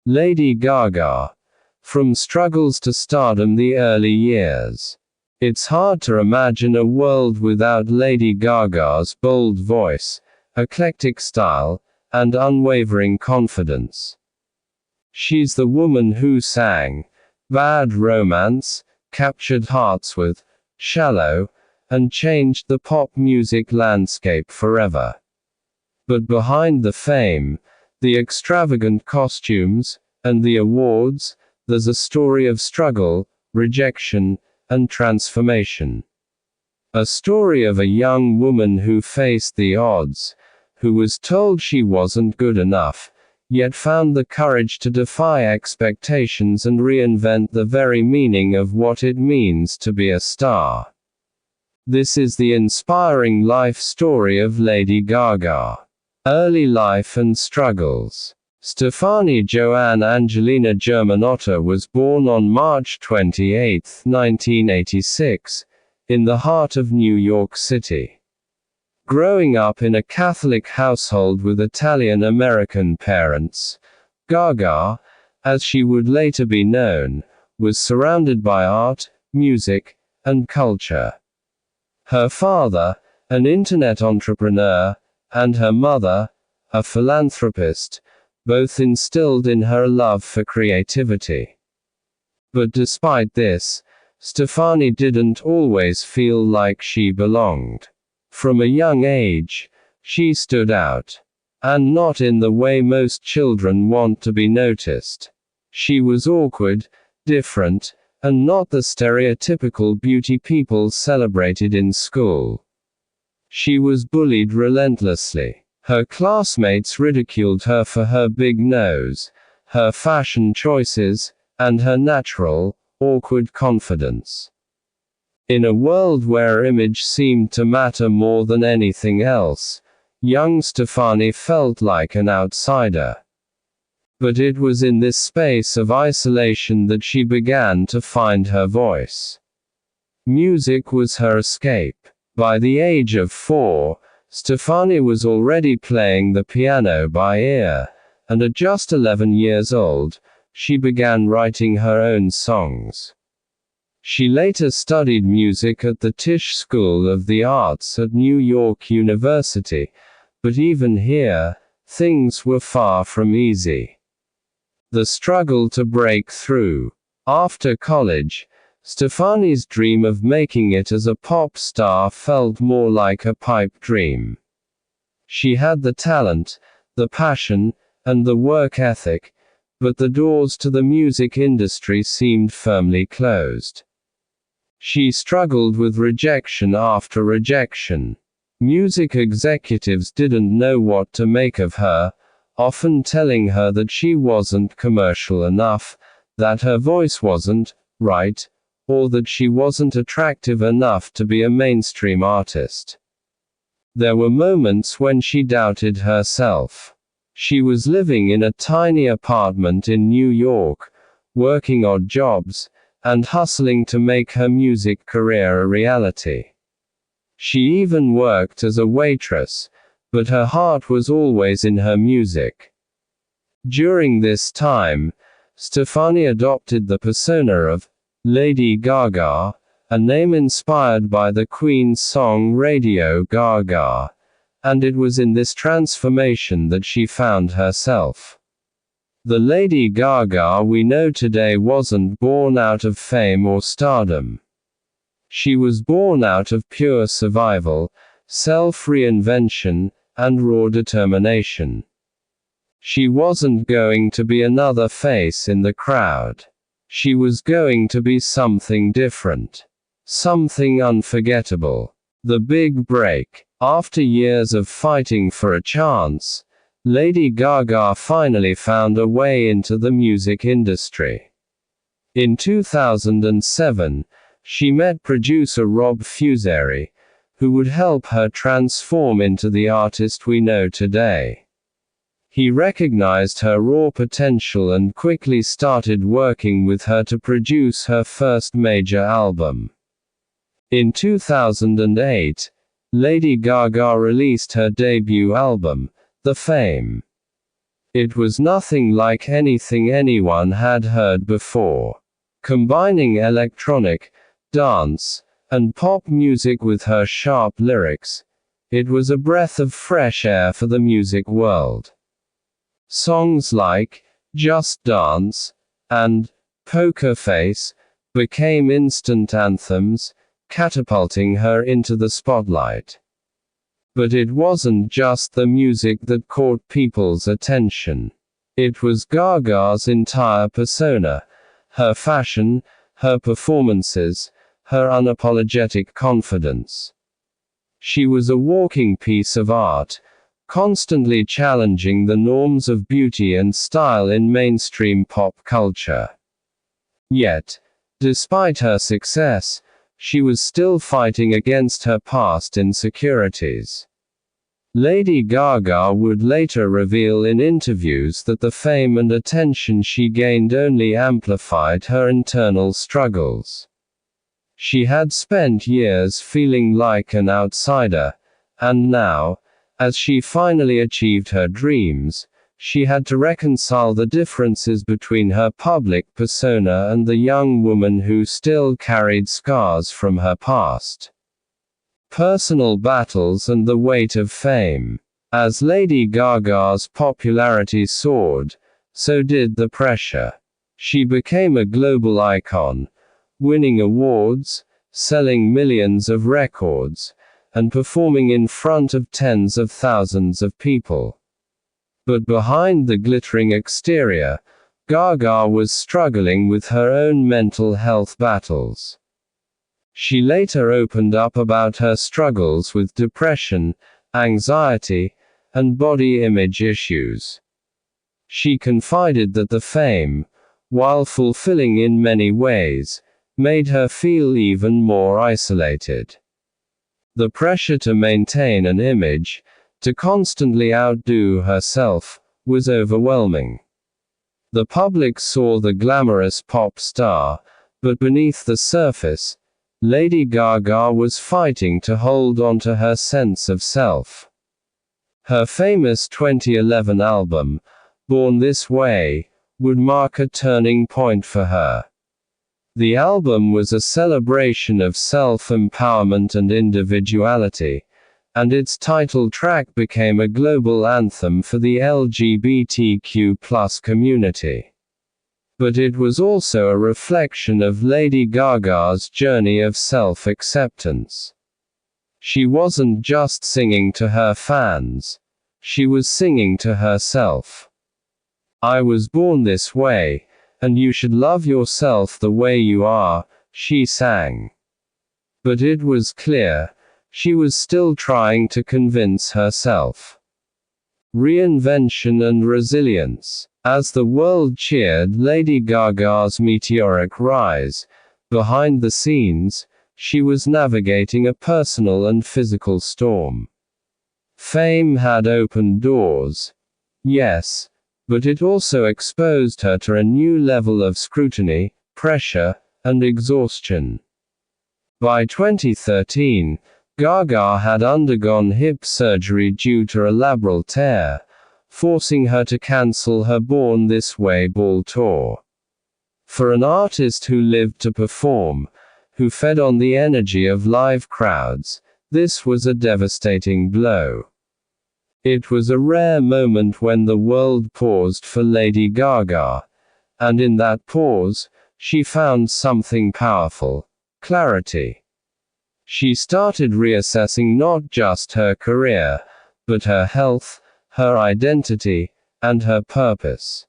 Lady Gaga. From struggles to stardom, the early years. It's hard to imagine a world without Lady Gaga's bold voice, eclectic style, and unwavering confidence. She's the woman who sang Bad Romance, captured hearts with Shallow, and changed the pop music landscape forever. But behind the fame, the extravagant costumes, and the awards, there's a story of struggle, rejection, and transformation. A story of a young woman who faced the odds, who was told she wasn't good enough, yet found the courage to defy expectations and reinvent the very meaning of what it means to be a star. This is the inspiring life story of Lady Gaga. Early life and struggles. Stefani Joanne Angelina Germanotta was born on March 28, 1986, in the heart of New York City. Growing up in a Catholic household with Italian-American parents, Gaga, as she would later be known, was surrounded by art, music, and culture. Her father, an internet entrepreneur, and her mother, a philanthropist, both instilled in her a love for creativity. But despite this, Stefani didn't always feel like she belonged. From a young age, she stood out. And not in the way most children want to be noticed. She was awkward, different, and not the stereotypical beauty people celebrated in school. She was bullied relentlessly. Her classmates ridiculed her for her big nose, her fashion choices, and her natural, awkward confidence. In a world where image seemed to matter more than anything else, young Stefani felt like an outsider. But it was in this space of isolation that she began to find her voice. Music was her escape. By the age of 4, Stefani was already playing the piano by ear, and at just 11 years old, she began writing her own songs. She later studied music at the Tisch School of the Arts at New York University, but even here, things were far from easy. The struggle to break through. After college, Stefani's dream of making it as a pop star felt more like a pipe dream. She had the talent, the passion, and the work ethic, but the doors to the music industry seemed firmly closed. She struggled with rejection after rejection. Music executives didn't know what to make of her, often telling her that she wasn't commercial enough, that her voice wasn't right, or that she wasn't attractive enough to be a mainstream artist. There were moments when she doubted herself. She was living in a tiny apartment in New York, working odd jobs, and hustling to make her music career a reality. She even worked as a waitress, but her heart was always in her music. During this time, Stefani adopted the persona of Lady Gaga, a name inspired by the Queen's song Radio Gaga, and it was in this transformation that she found herself. The Lady Gaga we know today wasn't born out of fame or stardom. She was born out of pure survival, self-reinvention, and raw determination. She wasn't going to be another face in the crowd. She was going to be something different. Something unforgettable. The big break. After years of fighting for a chance, Lady Gaga finally found a way into the music industry. In 2007, she met producer Rob Fuseri, who would help her transform into the artist we know today. He recognized her raw potential and quickly started working with her to produce her first major album. In 2008, Lady Gaga released her debut album, The Fame. It was nothing like anything anyone had heard before. Combining electronic, dance, and pop music with her sharp lyrics, it was a breath of fresh air for the music world. Songs like Just Dance and Poker Face became instant anthems, catapulting her into the spotlight. But it wasn't just the music that caught people's attention. It was Gaga's entire persona, her fashion, her performances, her unapologetic confidence. She was a walking piece of art, constantly challenging the norms of beauty and style in mainstream pop culture. Yet, despite her success, she was still fighting against her past insecurities. Lady Gaga would later reveal in interviews that the fame and attention she gained only amplified her internal struggles. She had spent years feeling like an outsider, and now, as she finally achieved her dreams, she had to reconcile the differences between her public persona and the young woman who still carried scars from her past. Personal battles and the weight of fame. As Lady Gaga's popularity soared, so did the pressure. She became a global icon, winning awards, selling millions of records, and performing in front of tens of thousands of people. But behind the glittering exterior, Gaga was struggling with her own mental health battles. She later opened up about her struggles with depression, anxiety, and body image issues. She confided that the fame, while fulfilling in many ways, made her feel even more isolated. The pressure to maintain an image, to constantly outdo herself, was overwhelming. The public saw the glamorous pop star, but beneath the surface, Lady Gaga was fighting to hold on to her sense of self. Her famous 2011 album, Born This Way, would mark a turning point for her. The album was a celebration of self-empowerment and individuality, and its title track became a global anthem for the LGBTQ+ community. But it was also a reflection of Lady Gaga's journey of self-acceptance. She wasn't just singing to her fans. She was singing to herself. I was born this way, and you should love yourself the way you are, she sang. But it was clear, she was still trying to convince herself. Reinvention and resilience. As the world cheered Lady Gaga's meteoric rise, behind the scenes, she was navigating a personal and physical storm. Fame had opened doors. Yes, but it also exposed her to a new level of scrutiny, pressure, and exhaustion. By 2013, Gaga had undergone hip surgery due to a labral tear, forcing her to cancel her Born This Way ball tour. For an artist who lived to perform, who fed on the energy of live crowds, this was a devastating blow. It was a rare moment when the world paused for Lady Gaga, and in that pause, she found something powerful: clarity. She started reassessing not just her career, but her health, her identity, and her purpose.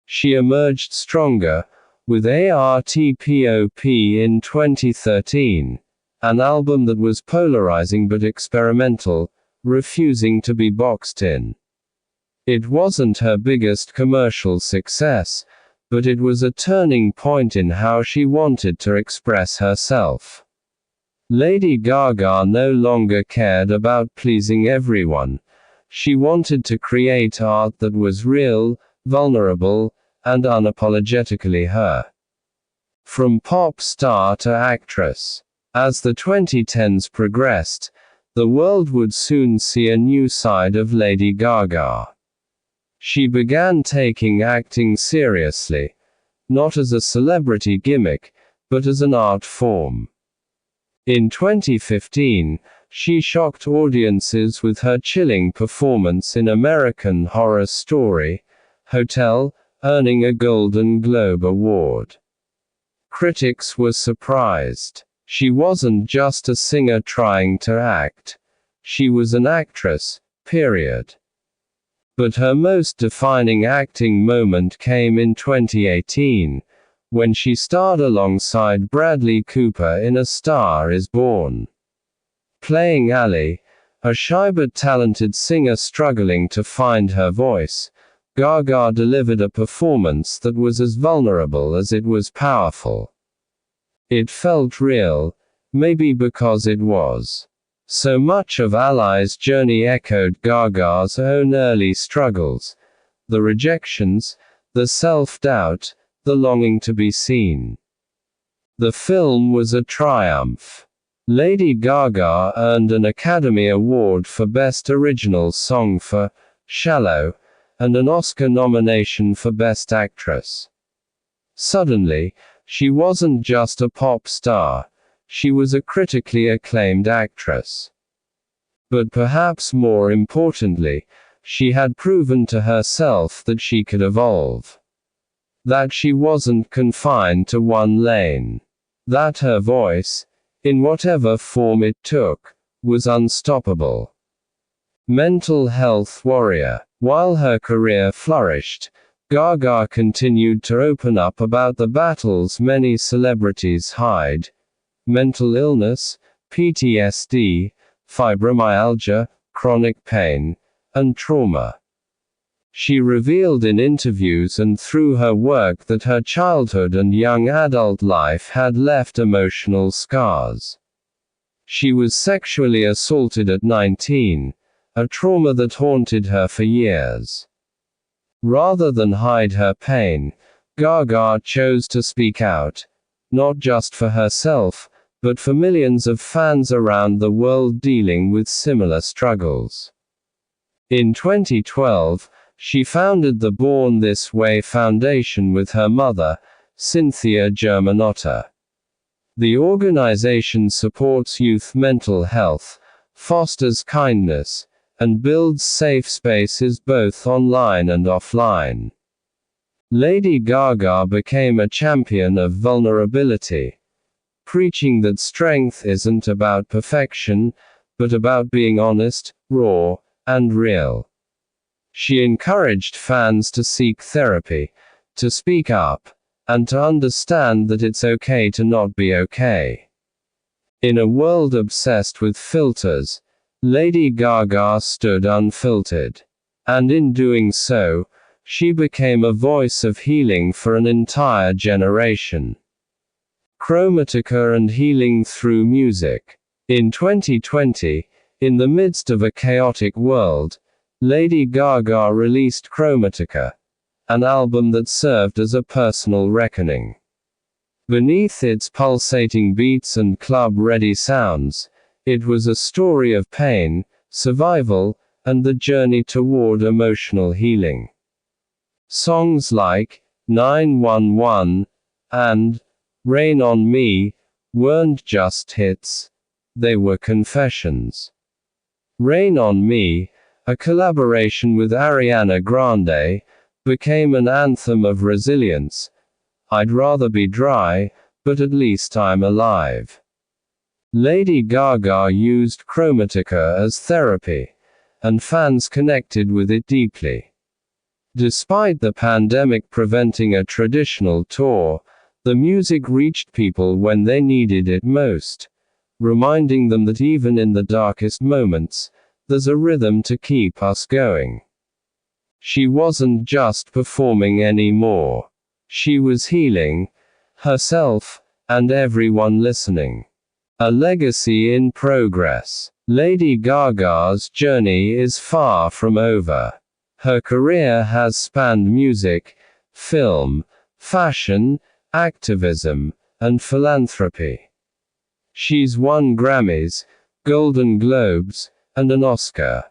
She emerged stronger, with ARTPOP in 2013, an album that was polarizing but experimental, refusing to be boxed in. It wasn't her biggest commercial success, but it was a turning point in how she wanted to express herself. Lady Gaga no longer cared about pleasing everyone. She wanted to create art that was real, vulnerable, and unapologetically her. From pop star to actress. As the 2010s progressed, the world would soon see a new side of Lady Gaga. She began taking acting seriously, not as a celebrity gimmick, but as an art form. In 2015, she shocked audiences with her chilling performance in American Horror Story Hotel, earning a Golden Globe Award. Critics were surprised. She wasn't just a singer trying to act. She was an actress, period. But her most defining acting moment came in 2018, when she starred alongside Bradley Cooper in A Star Is Born. Playing Ally, a shy but talented singer struggling to find her voice, Gaga delivered a performance that was as vulnerable as it was powerful. It felt real, maybe because it was. So much of Ally's journey echoed Gaga's own early struggles, the rejections, the self-doubt, the longing to be seen. The film was a triumph. Lady Gaga earned an Academy Award for Best Original Song for Shallow, and an Oscar nomination for Best Actress. Suddenly, she wasn't just a pop star, she was a critically acclaimed actress. But perhaps more importantly, she had proven to herself that she could evolve. That she wasn't confined to one lane. That her voice, in whatever form it took, was unstoppable. Mental health warrior. While her career flourished, Gaga continued to open up about the battles many celebrities hide: mental illness, PTSD, fibromyalgia, chronic pain, and trauma. She revealed in interviews and through her work that her childhood and young adult life had left emotional scars. She was sexually assaulted at 19, a trauma that haunted her for years. Rather than hide her pain, Gaga chose to speak out, not just for herself, but for millions of fans around the world dealing with similar struggles. In 2012, she founded the Born This Way Foundation with her mother, Cynthia Germanotta. The organization supports youth mental health, fosters kindness, and builds safe spaces both online and offline. Lady Gaga became a champion of vulnerability, preaching that strength isn't about perfection, but about being honest, raw, and real. She encouraged fans to seek therapy, to speak up, and to understand that it's okay to not be okay. In a world obsessed with filters, Lady Gaga stood unfiltered. And in doing so, she became a voice of healing for an entire generation. Chromatica and healing through music. In 2020, in the midst of a chaotic world, Lady Gaga released Chromatica, an album that served as a personal reckoning. Beneath its pulsating beats and club-ready sounds, it was a story of pain, survival, and the journey toward emotional healing. Songs like 911 and Rain on Me weren't just hits, they were confessions. Rain on Me, a collaboration with Ariana Grande, became an anthem of resilience. I'd rather be dry, but at least I'm alive. Lady Gaga used Chromatica as therapy, and fans connected with it deeply. Despite the pandemic preventing a traditional tour, the music reached people when they needed it most, reminding them that even in the darkest moments, there's a rhythm to keep us going. She wasn't just performing anymore. She was healing herself and everyone listening. A legacy in progress. Lady Gaga's journey is far from over. Her career has spanned music, film, fashion, activism, and philanthropy. She's won Grammys, Golden Globes, and an Oscar.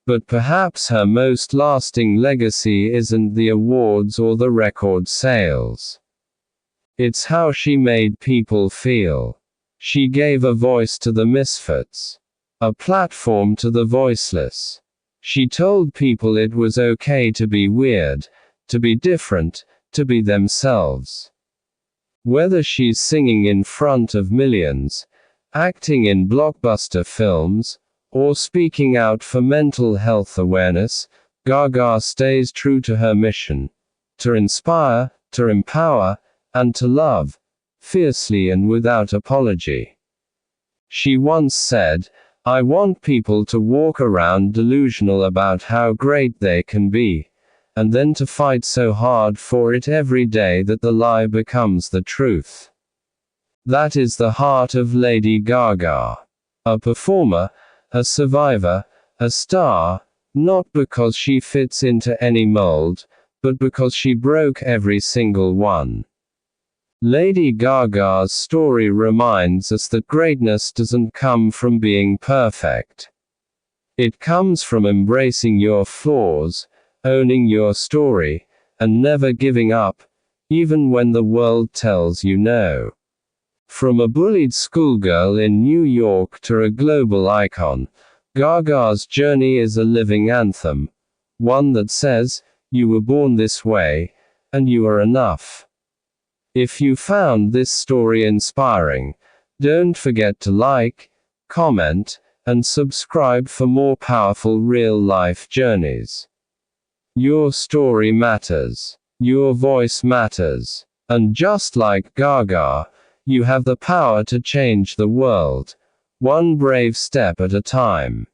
But perhaps her most lasting legacy isn't the awards or the record sales. It's how she made people feel. She gave a voice to the misfits, a platform to the voiceless. She told people it was okay to be weird, to be different, to be themselves. Whether she's singing in front of millions, acting in blockbuster films, or speaking out for mental health awareness, Gaga stays true to her mission: to inspire, to empower, and to love, fiercely and without apology. She once said, "I want people to walk around delusional about how great they can be, and then to fight so hard for it every day that the lie becomes the truth." That is the heart of Lady Gaga. A performer, a survivor, a star, not because she fits into any mold, but because she broke every single one. Lady Gaga's story reminds us that greatness doesn't come from being perfect. It comes from embracing your flaws, owning your story, and never giving up, even when the world tells you no. From a bullied schoolgirl in New York to a global icon, Gaga's journey is a living anthem, one that says, "You were born this way, and you are enough." If you found this story inspiring, don't forget to like, comment, and subscribe for more powerful real-life journeys. Your story matters. Your voice matters. And just like Gaga, you have the power to change the world, one brave step at a time.